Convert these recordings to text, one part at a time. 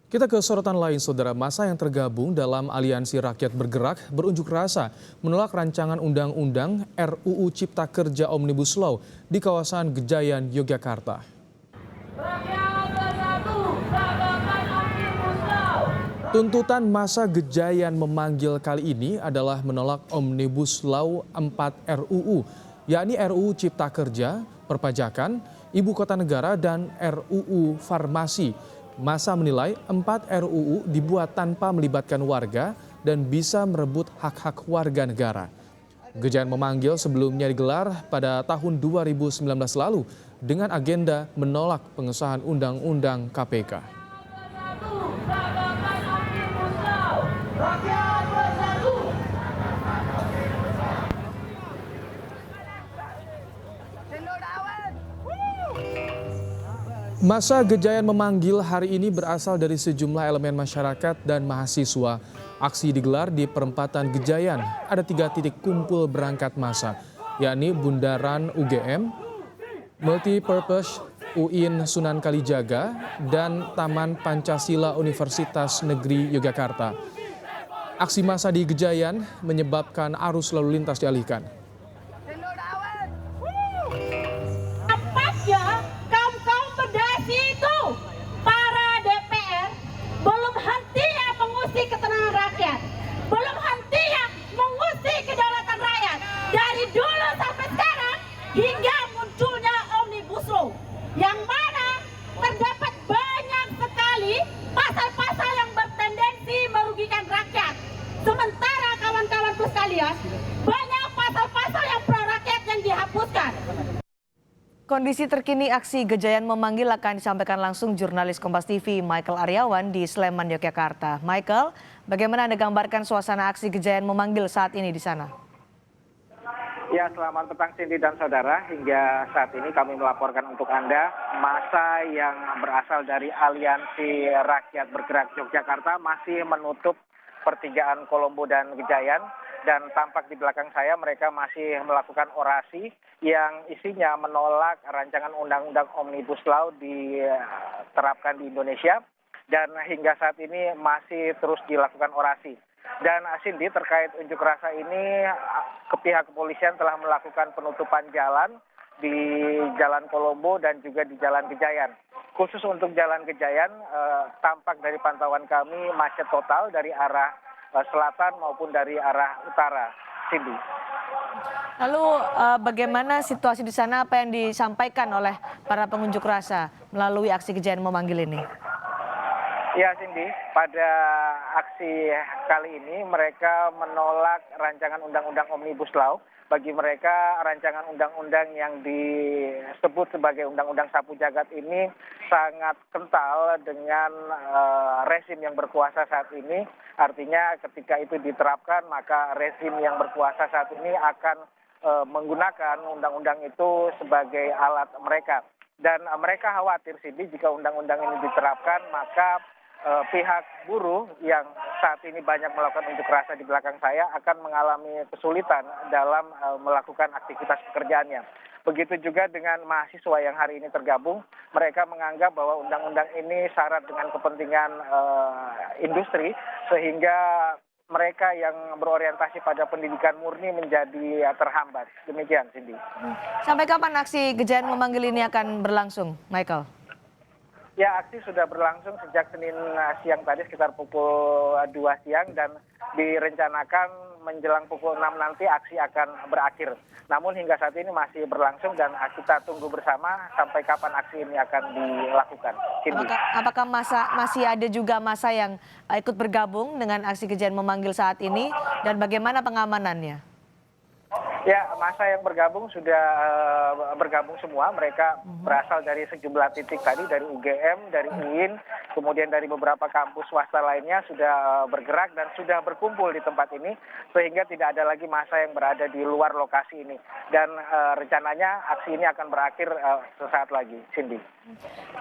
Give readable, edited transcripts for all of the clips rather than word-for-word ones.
Kita ke sorotan lain, saudara. Massa yang tergabung dalam Aliansi Rakyat Bergerak berunjuk rasa menolak rancangan undang-undang RUU Cipta Kerja Omnibus Law di kawasan Gejayan, Yogyakarta. Tuntutan massa Gejayan memanggil kali ini adalah menolak Omnibus Law 4 RUU, yakni RUU Cipta Kerja, Perpajakan, Ibu Kota Negara, dan RUU Farmasi. Massa menilai 4 RUU dibuat tanpa melibatkan warga dan bisa merebut hak-hak warga negara. Gejayan memanggil sebelumnya digelar pada tahun 2019 lalu dengan agenda menolak pengesahan Undang-Undang KPK. Massa Gejayan memanggil hari ini berasal dari sejumlah elemen masyarakat dan mahasiswa. Aksi digelar di perempatan Gejayan. Ada 3 titik kumpul berangkat massa, yakni Bundaran UGM, Multipurpose UIN Sunan Kalijaga, dan Taman Pancasila Universitas Negeri Yogyakarta. Aksi massa di Gejayan menyebabkan arus lalu lintas dialihkan. Ketenangan rakyat, belum hentinya mengusik kedaulatan rakyat dari dulu sampai sekarang hingga munculnya Omnibus Law yang mana terdapat banyak sekali pasal-pasal yang bertendensi merugikan rakyat. Sementara kawan-kawanku sekalian, banyak pasal-pasal yang pro rakyat yang dihapuskan. Kondisi terkini aksi Gejayan memanggil akan disampaikan langsung jurnalis Kompas TV Michael Aryawan di Sleman, Yogyakarta. Michael, bagaimana Anda gambarkan suasana aksi Gejayan memanggil saat ini di sana? Ya, selamat petang Cindy dan saudara. Hingga saat ini kami melaporkan untuk Anda, massa yang berasal dari Aliansi Rakyat Bergerak Yogyakarta masih menutup pertigaan Kolombo dan Gejayan. Dan tampak di belakang saya mereka masih melakukan orasi yang isinya menolak rancangan undang-undang Omnibus Law diterapkan di Indonesia. Dan hingga saat ini masih terus dilakukan orasi. Dan Cindy, terkait unjuk rasa ini, pihak kepolisian telah melakukan penutupan jalan di Jalan Kolombo dan juga di Jalan Gejayan. Khusus untuk Jalan Gejayan, tampak dari pantauan kami macet total dari arah selatan maupun dari arah utara. Cindy. Lalu bagaimana situasi di sana, apa yang disampaikan oleh para pengunjuk rasa melalui aksi Gejayan memanggil ini? Ya Cindy, pada aksi kali ini mereka menolak rancangan undang-undang Omnibus Law. Bagi mereka rancangan undang-undang yang disebut sebagai undang-undang sapu jagat ini sangat kental dengan rezim yang berkuasa saat ini. Artinya ketika itu diterapkan maka rezim yang berkuasa saat ini akan menggunakan undang-undang itu sebagai alat mereka. Dan mereka khawatir Cindy, jika undang-undang ini diterapkan maka pihak buruh yang saat ini banyak melakukan unjuk rasa di belakang saya akan mengalami kesulitan dalam melakukan aktivitas pekerjaannya. Begitu juga dengan mahasiswa yang hari ini tergabung, mereka menganggap bahwa undang-undang ini syarat dengan kepentingan industri, sehingga mereka yang berorientasi pada pendidikan murni menjadi terhambat. Demikian, Cindy. Sampai kapan aksi Gejayan memanggil ini akan berlangsung, Michael? Ya, aksi sudah berlangsung sejak Senin siang tadi sekitar pukul 2 siang dan direncanakan menjelang pukul 6 nanti aksi akan berakhir. Namun hingga saat ini masih berlangsung dan kita tunggu bersama sampai kapan aksi ini akan dilakukan. Apakah masih ada juga massa yang ikut bergabung dengan aksi Gejayan memanggil saat ini dan bagaimana pengamanannya? Ya, massa yang bergabung sudah bergabung semua. Mereka berasal dari sejumlah titik tadi, dari UGM, dari UIN, kemudian dari beberapa kampus swasta lainnya sudah bergerak dan sudah berkumpul di tempat ini, sehingga tidak ada lagi massa yang berada di luar lokasi ini. Dan rencananya aksi ini akan berakhir sesaat lagi, Cindy.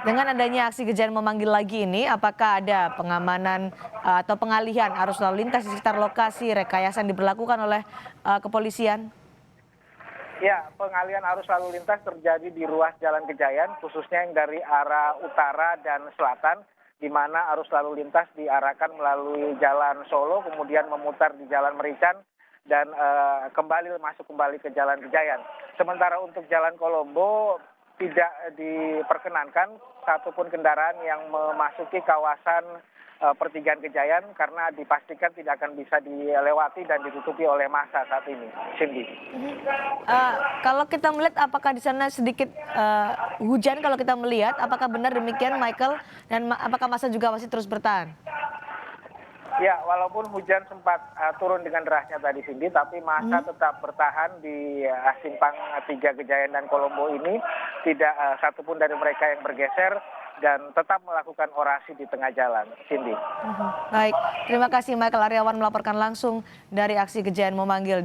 Dengan adanya aksi Gejayan memanggil lagi ini, apakah ada pengamanan atau pengalihan arus lalu lintas di sekitar lokasi rekayasa yang diberlakukan oleh kepolisian? Ya, pengalihan arus lalu lintas terjadi di ruas Jalan Gejayan, khususnya yang dari arah utara dan selatan. di mana arus lalu lintas diarahkan melalui Jalan Solo, kemudian memutar di Jalan Merican, dan masuk kembali ke Jalan Gejayan. Sementara untuk Jalan Kolombo tidak diperkenankan satupun kendaraan yang memasuki kawasan pertigaan Gejayan karena dipastikan tidak akan bisa dilewati dan ditutupi oleh massa saat ini. Cindy. Kalau kita melihat apakah di sana sedikit hujan kalau kita melihat, apakah benar demikian Michael, dan apakah massa juga masih terus bertahan? Ya, walaupun hujan sempat turun dengan derasnya tadi Cindy, tapi massa tetap bertahan di simpang 3 Gejayan dan Kolombo ini. Tidak satupun dari mereka yang bergeser dan tetap melakukan orasi di tengah jalan. Cindy. Baik, terima kasih Michael Aryawan melaporkan langsung dari aksi Gejayan memanggil di